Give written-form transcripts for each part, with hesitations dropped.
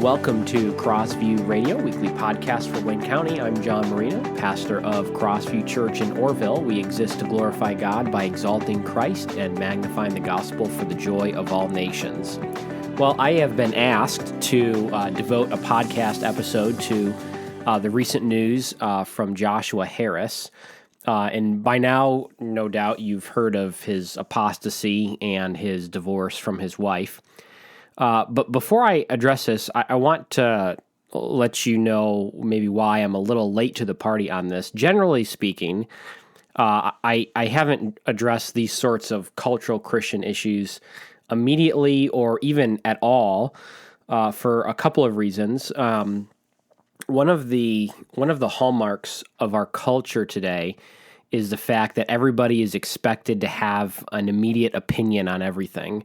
welcome to CrossViewRadio, weekly podcast for Wayne County. I'm John Marino, pastor of CrossView Church in Orrville. We exist to glorify God by exalting Christ and magnifying the gospel for the joy of all nations. Well, I have been asked to devote a podcast episode to the recent news from Joshua Harris. And by now, no doubt, you've heard of his apostasy and his divorce from his wife. But before I address this, I want to let you know maybe why I'm a little late to the party on this. Generally speaking, I haven't addressed these sorts of cultural Christian issues immediately or even at all for a couple of reasons. One of the hallmarks of our culture today is the fact that everybody is expected to have an immediate opinion on everything.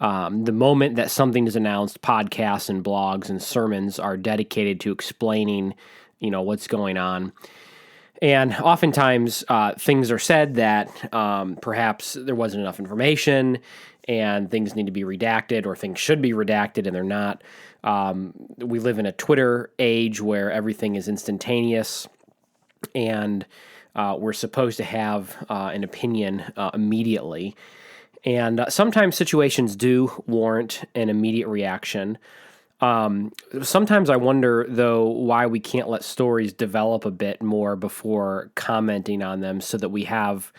The moment that something is announced, podcasts and blogs and sermons are dedicated to explaining, what's going on. And oftentimes things are said that perhaps there wasn't enough information and things need to be redacted or things should be redacted and they're not. We live in a Twitter age where everything is instantaneous and we're supposed to have an opinion immediately. And sometimes situations do warrant an immediate reaction. Sometimes I wonder, though, why we can't let stories develop a bit more before commenting on them so that we have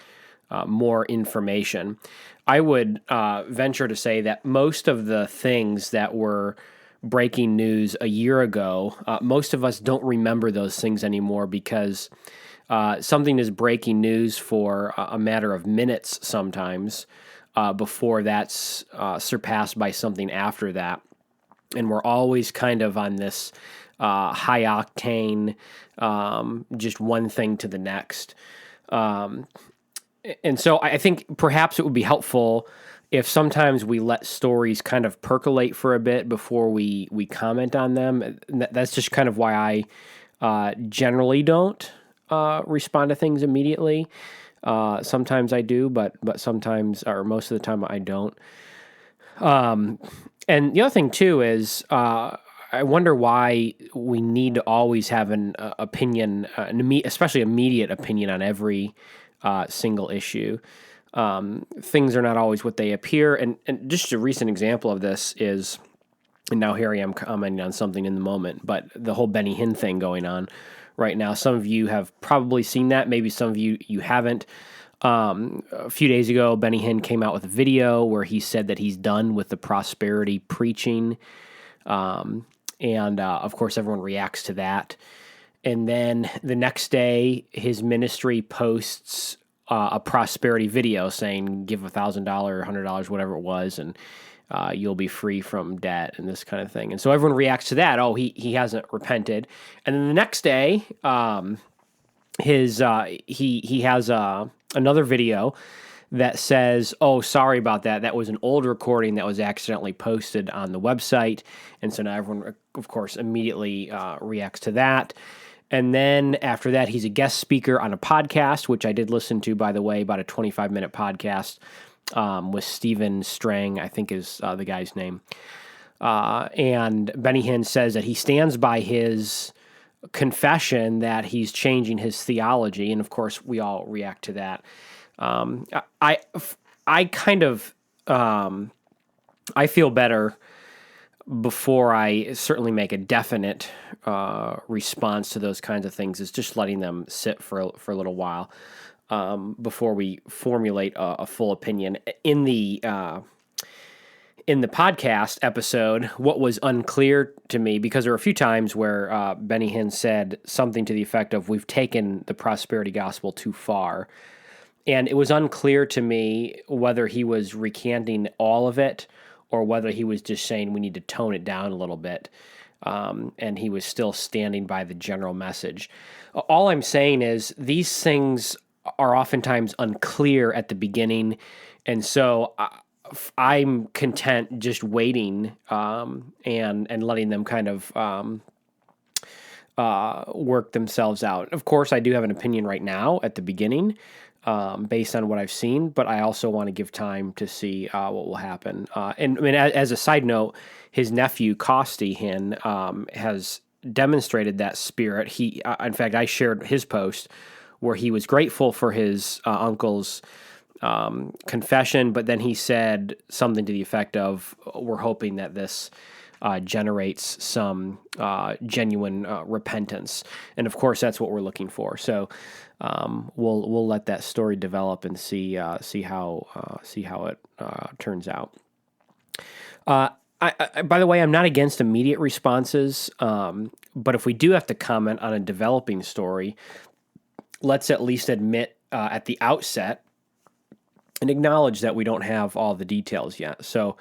more information. I would venture to say that most of the things that were breaking news a year ago, most of us don't remember those things anymore because something is breaking news for a matter of minutes sometimes. Before that's surpassed by something after that. And we're always kind of on this high octane, just one thing to the next. And so I think perhaps it would be helpful if sometimes we let stories kind of percolate for a bit before we comment on them. That's just kind of why I generally don't respond to things immediately. Sometimes I do, but sometimes, or most of the time, I don't. And the other thing too is, I wonder why we need to always have an opinion, especially immediate opinion on every single issue. Things are not always what they appear, and just a recent example of this is, and now here I am commenting on something in the moment, but the whole Benny Hinn thing going on right now. Some of you have probably seen that. Maybe some of you haven't. A few days ago, Benny Hinn came out with a video where he said that he's done with the prosperity preaching. And of course, everyone reacts to that. And then the next day, his ministry posts a prosperity video saying, give $1,000, $100, whatever it was, and you'll be free from debt and this kind of thing. And so everyone reacts to that. Oh, he hasn't repented. And then the next day, he has another video that says, oh, sorry about that. That was an old recording that was accidentally posted on the website. And so now everyone, of course, immediately reacts to that. And then after that, he's a guest speaker on a podcast, which I did listen to, by the way, about a 25-minute podcast with Stephen Strang, I think is the guy's name. And Benny Hinn says that he stands by his confession that he's changing his theology. And of course, we all react to that. I kind of, I feel better before I certainly make a definite response to those kinds of things is just letting them sit for a little while. Before we formulate a full opinion. In the podcast episode, what was unclear to me, because there were a few times where Benny Hinn said something to the effect of, we've taken the prosperity gospel too far. And it was unclear to me whether he was recanting all of it or whether he was just saying we need to tone it down a little bit. And he was still standing by the general message. All I'm saying is these things are oftentimes unclear at the beginning, and so I'm content just waiting and letting them kind of work themselves out. Of course, I do have an opinion right now at the beginning, based on what I've seen, but I also want to give time to see what will happen. And I mean, as a side note, his nephew Costihan has demonstrated that spirit. He, in fact, I shared his post where he was grateful for his uncle's confession, but then he said something to the effect of, "We're hoping that this generates some genuine repentance," and of course, that's what we're looking for. So we'll let that story develop and see how it turns out. By the way, I'm not against immediate responses, but if we do have to comment on a developing story, let's at least admit at the outset and acknowledge that we don't have all the details yet. So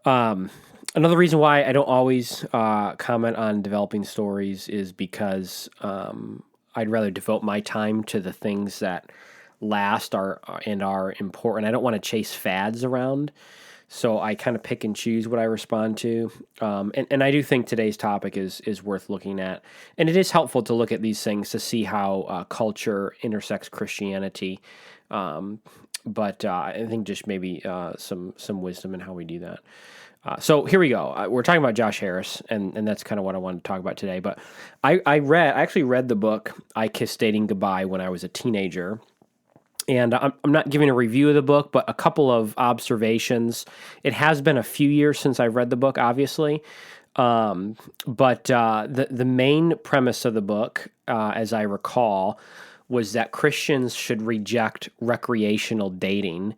another reason why I don't always comment on developing stories is because I'd rather devote my time to the things that last and are important. I don't want to chase fads around, so I kind of pick and choose what I respond to. And I do think today's topic is worth looking at, and it is helpful to look at these things to see how culture intersects Christianity. But I think just maybe some wisdom in how we do that. So here we go. We're talking about Josh Harris, and that's kind of what I wanted to talk about today. But I actually read the book I Kissed Dating Goodbye when I was a teenager. And I'm not giving a review of the book, but a couple of observations. It has been a few years since I've read the book, obviously. But the main premise of the book, as I recall, was that Christians should reject recreational dating.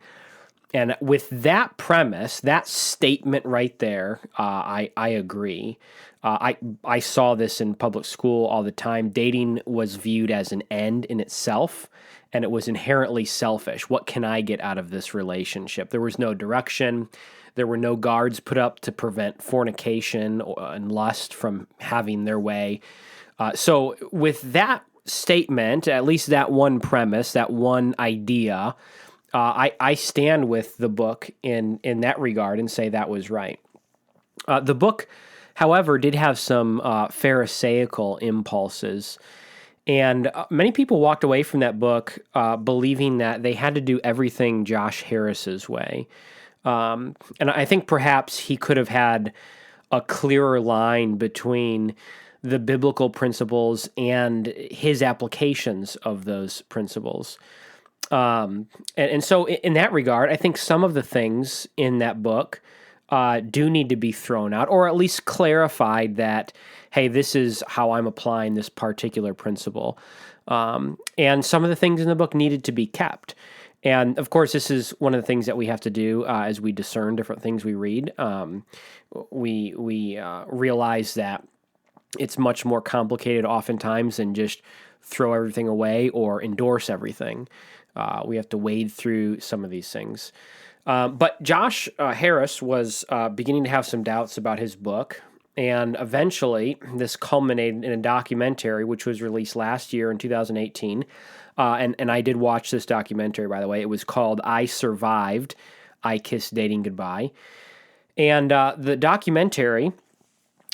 And with that premise, that statement right there, I agree. I saw this in public school all the time. Dating was viewed as an end in itself, and it was inherently selfish. What can I get out of this relationship? There was no direction. There were no guards put up to prevent fornication and lust from having their way. So with that statement, at least that one premise, that one idea, I stand with the book in that regard and say that was right. The book, however, did have some Pharisaical impulses, and many people walked away from that book believing that they had to do everything Josh Harris's way. And I think perhaps he could have had a clearer line between the biblical principles and his applications of those principles. And so in that regard, I think some of the things in that book do need to be thrown out, or at least clarified that, hey, this is how I'm applying this particular principle. And some of the things in the book needed to be kept. And of course, this is one of the things that we have to do as we discern different things we read. We realize that it's much more complicated oftentimes than just throw everything away or endorse everything. We have to wade through some of these things. But Josh Harris was beginning to have some doubts about his book, and eventually this culminated in a documentary which was released last year in 2018. And I did watch this documentary, by the way. It was called I Survived, I Kissed Dating Goodbye. And the documentary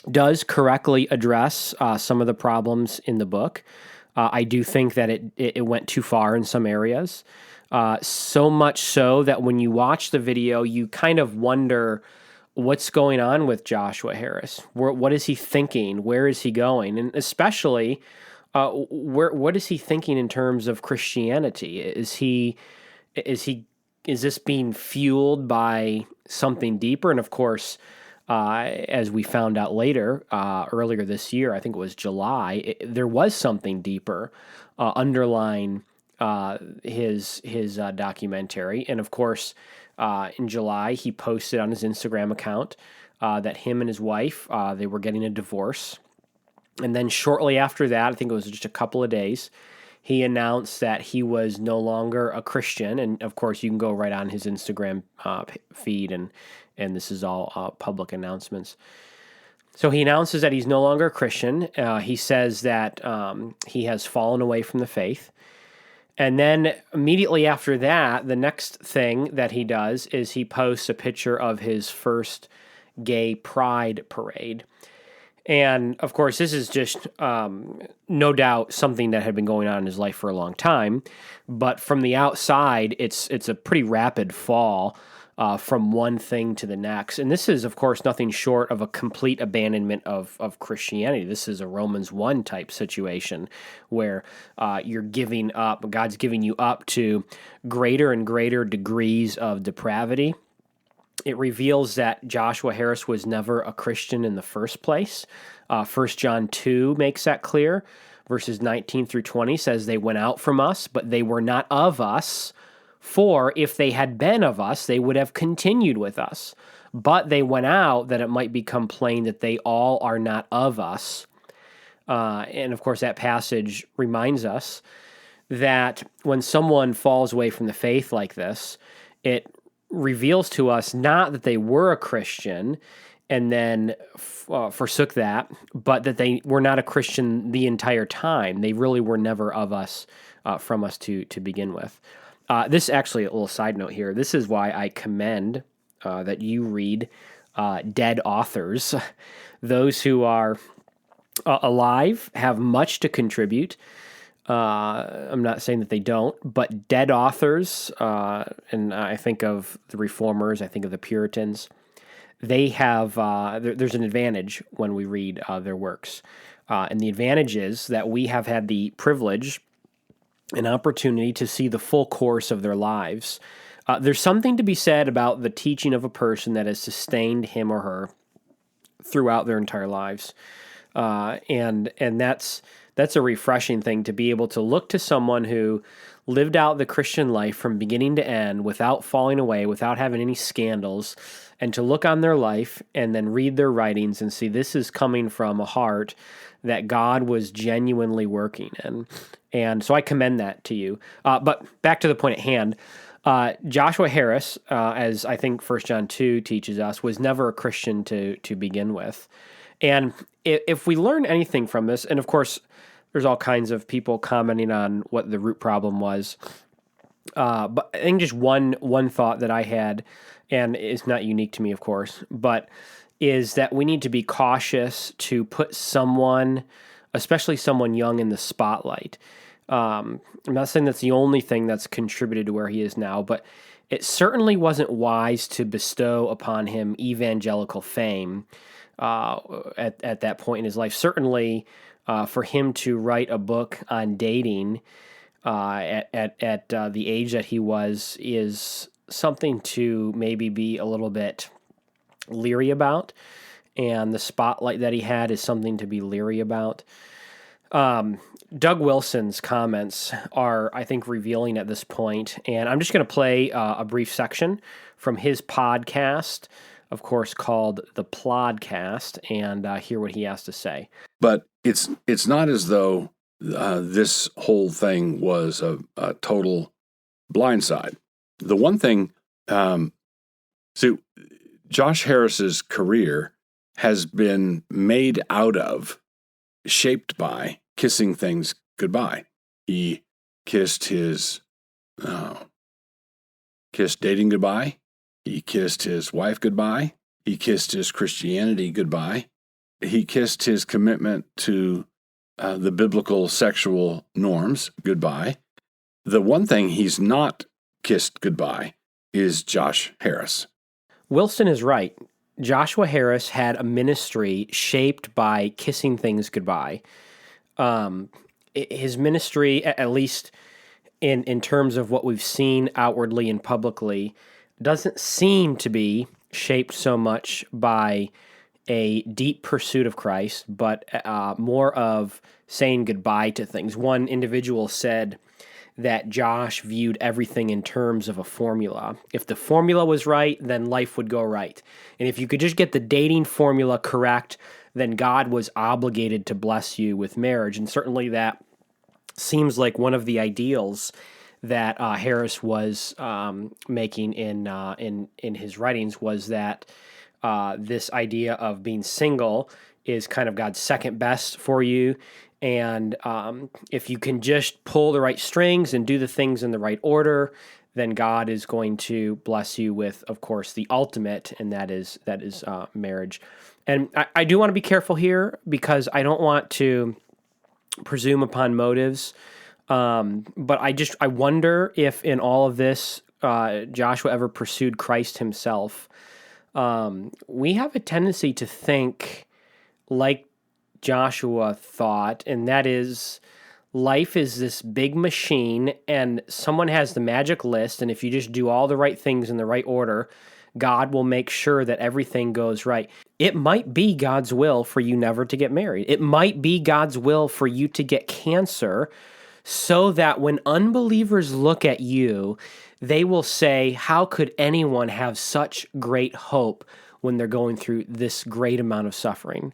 does correctly address some of the problems in the book. I do think that it went too far in some areas. So much so that when you watch the video, you kind of wonder what's going on with Joshua Harris. What is he thinking? Where is he going? And especially, what is he thinking in terms of Christianity? Is this being fueled by something deeper? And of course, as we found out later, earlier this year, I think it was July, there was something deeper underlying his documentary. And of course, in July, he posted on his Instagram account that him and his wife, they were getting a divorce. And then shortly after that, I think it was just a couple of days, he announced that he was no longer a Christian. And of course, you can go right on his Instagram feed, and this is all public announcements. So he announces that he's no longer a Christian. He says that he has fallen away from the faith. And then immediately after that, the next thing that he does is he posts a picture of his first gay pride parade. And of course, this is just no doubt something that had been going on in his life for a long time. But from the outside, it's a pretty rapid fall from one thing to the next. And this is, of course, nothing short of a complete abandonment of Christianity. This is a Romans 1 type situation where you're giving up, God's giving you up to greater and greater degrees of depravity. It reveals that Joshua Harris was never a Christian in the first place. 1 John 2 makes that clear. Verses 19 through 20 says, "They went out from us, but they were not of us. For if they had been of us, they would have continued with us. But they went out that it might become plain that they all are not of us." And of course, that passage reminds us that when someone falls away from the faith like this, it reveals to us not that they were a Christian and then forsook that, but that they were not a Christian the entire time. They really were never of us, from us to begin with. This actually, a little side note here, this is why I commend that you read dead authors. Those who are alive have much to contribute. I'm not saying that they don't, but dead authors, and I think of the Reformers, I think of the Puritans, they have, there's an advantage when we read their works. And the advantage is that we have had the privilege, an opportunity to see the full course of their lives. There's something to be said about the teaching of a person that has sustained him or her throughout their entire lives. And that's a refreshing thing to be able to look to someone who lived out the Christian life from beginning to end without falling away, without having any scandals, and to look on their life and then read their writings and see this is coming from a heart that God was genuinely working in. And so I commend that to you. But back to the point at hand, Joshua Harris, as I think 1 John 2 teaches us, was never a Christian to begin with. And if we learn anything from this, and of course, there's all kinds of people commenting on what the root problem was. But I think just one thought that I had, and it's not unique to me, of course, but is that we need to be cautious to put someone, especially someone young, in the spotlight. I'm not saying that's the only thing that's contributed to where he is now, but it certainly wasn't wise to bestow upon him evangelical fame at that point in his life. Certainly, for him to write a book on dating at the age that he was is something to maybe be a little bit leery about, and the spotlight that he had is something to be leery about. Doug Wilson's comments are, I think, revealing at this point, and I'm just going to play a brief section from his podcast, of course, called The Plodcast, and hear what he has to say. But it's not as though this whole thing was a total blindside. The one thing, so Josh Harris's career has been made out of, shaped by kissing things goodbye. He kissed dating goodbye. He kissed his wife goodbye. He kissed his Christianity goodbye. He kissed his commitment to the biblical sexual norms goodbye. The one thing he's not kissed goodbye is Josh Harris. Wilson is right. Joshua Harris had a ministry shaped by kissing things goodbye. His ministry, at least in terms of what we've seen outwardly and publicly, doesn't seem to be shaped so much by a deep pursuit of Christ, but more of saying goodbye to things. One individual said that Josh viewed everything in terms of a formula. If the formula was right, then life would go right. And if you could just get the dating formula correct, then God was obligated to bless you with marriage. And certainly that seems like one of the ideals that Harris was making in his writings, was that this idea of being single is kind of God's second best for you. And if you can just pull the right strings and do the things in the right order, then God is going to bless you with, of course, the ultimate, and that is marriage. And I do want to be careful here because I don't want to presume upon motives. But I wonder if in all of this, Joshua ever pursued Christ himself. We have a tendency to think like Joshua thought, and that is, life is this big machine, and someone has the magic list, and if you just do all the right things in the right order, God will make sure that everything goes right. It might be God's will for you never to get married. It might be God's will for you to get cancer, so that when unbelievers look at you, they will say, how could anyone have such great hope when they're going through this great amount of suffering?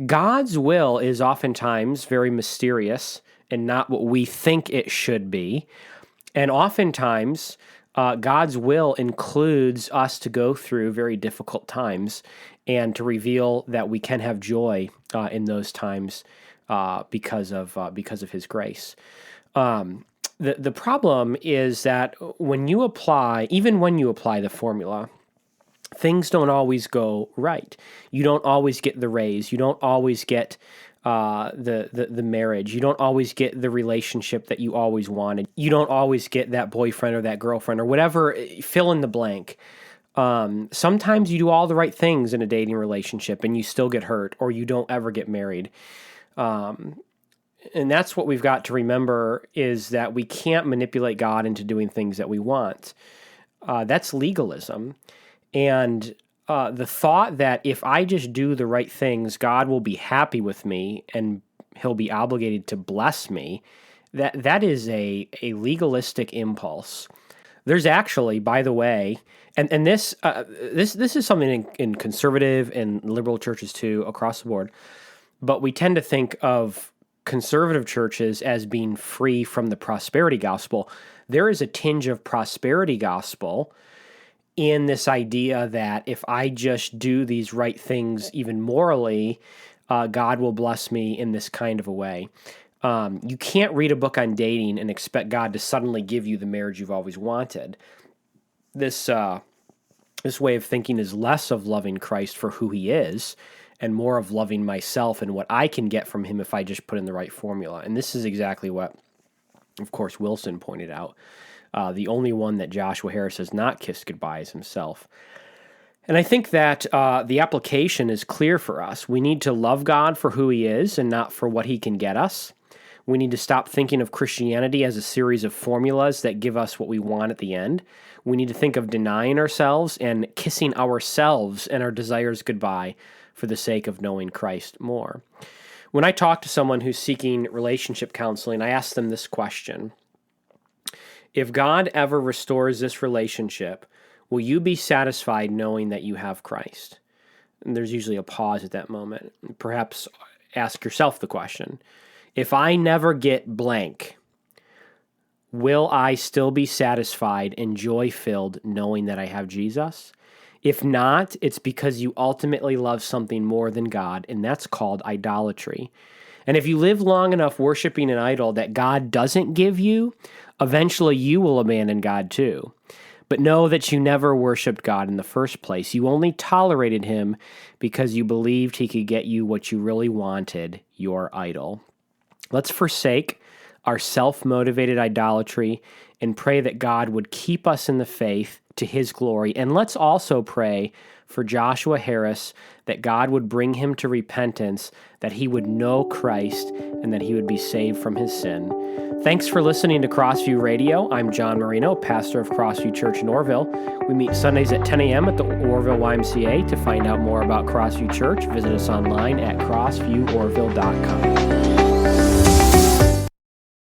God's will is oftentimes very mysterious and not what we think it should be. And oftentimes, God's will includes us to go through very difficult times and to reveal that we can have joy in those times because of His grace. The problem is that when you apply the formula, things don't always go right. You don't always get the raise. You don't always get the marriage. You don't always get the relationship that you always wanted. You don't always get that boyfriend or that girlfriend or whatever, fill in the blank. Sometimes you do all the right things in a dating relationship and you still get hurt, or you don't ever get married. And that's what we've got to remember, is that we can't manipulate God into doing things that we want. That's legalism. And the thought that if I just do the right things, God will be happy with me and He'll be obligated to bless me, that is a legalistic impulse. There's actually, by the way, and this is something in conservative and liberal churches too, across the board, but we tend to think of conservative churches as being free from the prosperity gospel. There is a tinge of prosperity gospel in this idea that if I just do these right things, even morally, God will bless me in this kind of a way. You can't read a book on dating and expect God to suddenly give you the marriage you've always wanted. This way of thinking is less of loving Christ for who He is and more of loving myself and what I can get from Him if I just put in the right formula. And this is exactly what, of course, Wilson pointed out. The only one that Joshua Harris has not kissed goodbye is himself. And I think that the application is clear for us. We need to love God for who He is and not for what He can get us. We need to stop thinking of Christianity as a series of formulas that give us what we want at the end. We need to think of denying ourselves and kissing ourselves and our desires goodbye for the sake of knowing Christ more. When I talk to someone who's seeking relationship counseling, I ask them this question: if God ever restores this relationship, will you be satisfied knowing that you have Christ? And there's usually a pause at that moment. Perhaps ask yourself the question: if I never get blank, will I still be satisfied and joy-filled knowing that I have Jesus? If not, it's because you ultimately love something more than God, and that's called idolatry. And if you live long enough worshiping an idol that God doesn't give you, eventually you will abandon God too. But know that you never worshiped God in the first place. You only tolerated Him because you believed He could get you what you really wanted, your idol. Let's forsake our self-motivated idolatry and pray that God would keep us in the faith to His glory. And let's also pray for Joshua Harris that God would bring him to repentance, that he would know Christ, and that he would be saved from his sin. Thanks for listening to CrossView Radio. I'm John Marino, pastor of CrossView Church in Orville. We meet Sundays at 10 a.m. at the Orville YMCA. To find out more about CrossView Church, visit us online at crossvieworville.com.